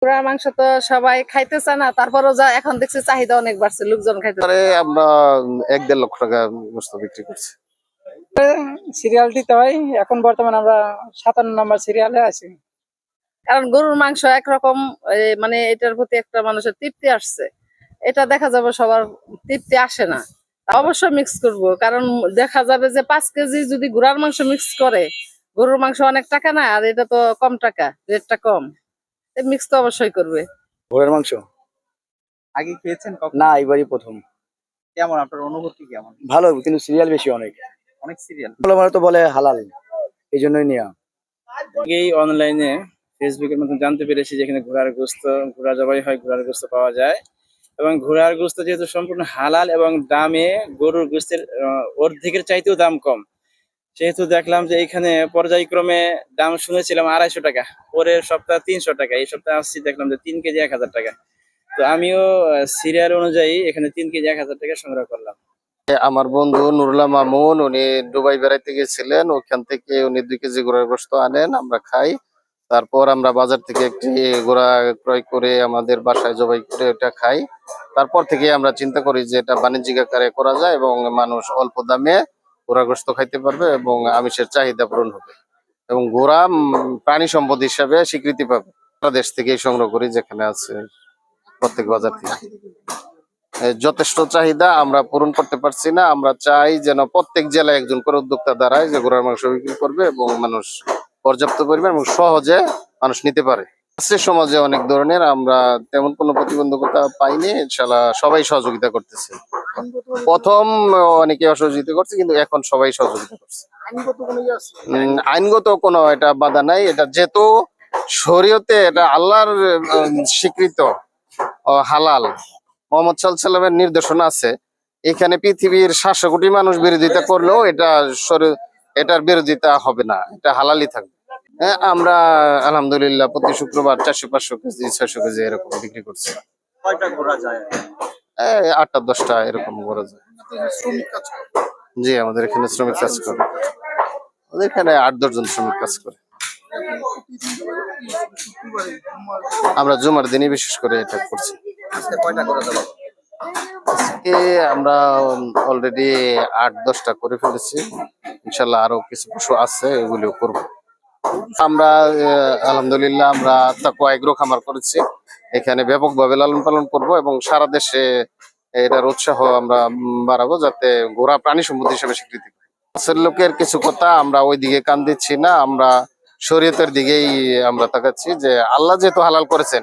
পুরা মাংস তো সবাই খাইতে চায় না, তারপরও যা এখন দেখছি চাহিদা অনেক বাড়ছে, লোকজন খাইতে। আমরা 1-1.5 লক্ষ টাকা গোশত বিক্রি করছি। সিরিয়াল দিতে হয়, এখন বর্তমানে আমরা 57 নম্বর সিরিয়ালে আছি। কারণ গরুর মাংস একরকম, মানে এটার প্রতি একটা মানুষের তৃপ্তি আসছে, এটা দেখা যাবে সবার তৃপ্তি আসে না। অবশ্যই মিক্স করব, কারণ দেখা যাবে যে 5 কেজি যদি ঘোড়ার মাংস মিক্স করে, গরুর মাংস অনেক টাকা না, আর এটা তো কম টাকা, রেটটা কম, মিক্স তো অবশ্যই করবে। ঘোড়ার মাংস আগে খেয়েছেন কখন? না, এবারই প্রথম। কেমন আপনার অনুভূতি কেমন? ভালো, কিন্তু সিরিয়াল বেশি অনেক। অনেক সিরিয়াল। ভালো মানে তো বলে হালাল, এই জন্যই নেওয়া। আগেই অনলাইনে ফেসবুকের মাধ্যমে জানতে পেরেছি যেখানে ঘোড়ার গোস্ত, ঘোড়া জবাই হয়, ঘোড়ার গোস্ত পাওয়া যায়। এবং ঘোড়ার গোস্ত যেহেতু সম্পূর্ণ হালাল এবং দামে গরুর গোস্তের অর্ধেকের চাইতেও দাম কম, সেহেতু দেখলাম যে এখানে পর্যায়ক্রমে দাম শুনেছিলাম 250 টাকা, পরের সপ্তাহ 300 টাকা, এই সপ্তাহে আসছি দেখলাম যে 3 কেজি 1000 টাকা। তো আমিও সিরিয়াল অনুযায়ী এখানে 3 কেজি 1000 টাকা সংগ্রহ করলাম। আমার বন্ধু নুরুল্লাহ মামুন, উনি দুবাই বেড়াইতে গেছিলেন, ওখান থেকে উনি 2 কেজি ঘোড়ার গোশত আনেন, আমরা খাই। তারপর আমরা বাজার থেকে একটি ঘোড়া ক্রয় করে আমাদের বাসায় জবাই করে ওটা খাই। তারপর থেকে আমরা চিন্তা করি যে এটা বাণিজ্যিক আকারে করা যায় এবং মানুষ অল্প দামে ঘোড়ার গোশত খাইতে পারবে এবং আমিষের চাহিদা পূরণ হবে এবং ঘোড়া প্রাণী সম্পদ হিসাবে স্বীকৃতি পাবে। দেশ থেকেই সংগ্রহ করি, যেখানে আছে প্রত্যেক বাজার থেকে। যথেষ্ট চাহিদা আমরা পূরণ করতে পারছি না, আমরা চাই যেন প্রত্যেক জেলায় একজন করে উদ্যোক্তা দাঁড়ায় যে ঘোড়ার মাংস বিক্রি করবে এবং মানুষ পর্যাপ্ত পরিমাণ এবং সহজে মানুষ নিতে পারে। সমাজে অনেক ধরনের, আমরা তেমন কোনো প্রতিবন্ধকতা পাইনি, ইনশাআল্লাহ সবাই সহযোগিতা করতেছে। প্রথম অনেকে অসহযোগিতা করছে, কিন্তু এখন সবাই সহযোগিতা করছে। আইনগত কোনো এটা বাধা নাই, এটা যেহেতু শরীয়তে এটা আল্লাহর স্বীকৃত হালাল, মোহাম্মদ সাল্লাল্লাহু আলাইহি ওয়াসাল্লামের নির্দেশনা আছে। এখানে পৃথিবীর 700 কোটি মানুষ বিরোধিতা করলেও এটার বিরোধিতা হবে না, এটা হালালই থাকবে। হ্যাঁ, আমরা আলহামদুলিল্লাহ প্রতি শুক্রবার 400-500 কেজি 600 কেজি এরকম বিক্রি করছি। কয়টা ঘোড়া যায়? 8টা-10টা এরকম ঘোরা যায়। জি, আমাদের এখানে শ্রমিক কাজ করে, আমাদের এখানে 8-10 জন শ্রমিক কাজ করে। আমরা জুমার দিনই বিশেষ করে এটা করছি। আজকে কয়টা ঘোড়া যাবে? আজকে আমরা অলরেডি 8-10টা করে ফেলেছি, ইনশাল্লাহ আরো কিছু পশু আছে, এগুলিও করব। আমরা আলহামদুলিল্লাহ আমরা তাকওয়া এগ্রো খামার করেছি, এখানে ব্যাপকভাবে লালন পালন করব এবং সারা দেশে এটার উৎসাহ আমরা বাড়াবো, যাতে ঘোড়া প্রাণী সম্পদ হিসেবে স্বীকৃতি পায়। লোকের কিছু কথা আমরা ওইদিকে কান দিচ্ছি না, আমরা শরীয়তের দিকেই আমরা তাকাচ্ছি যে আল্লাহ যেহেতু হালাল করেছেন।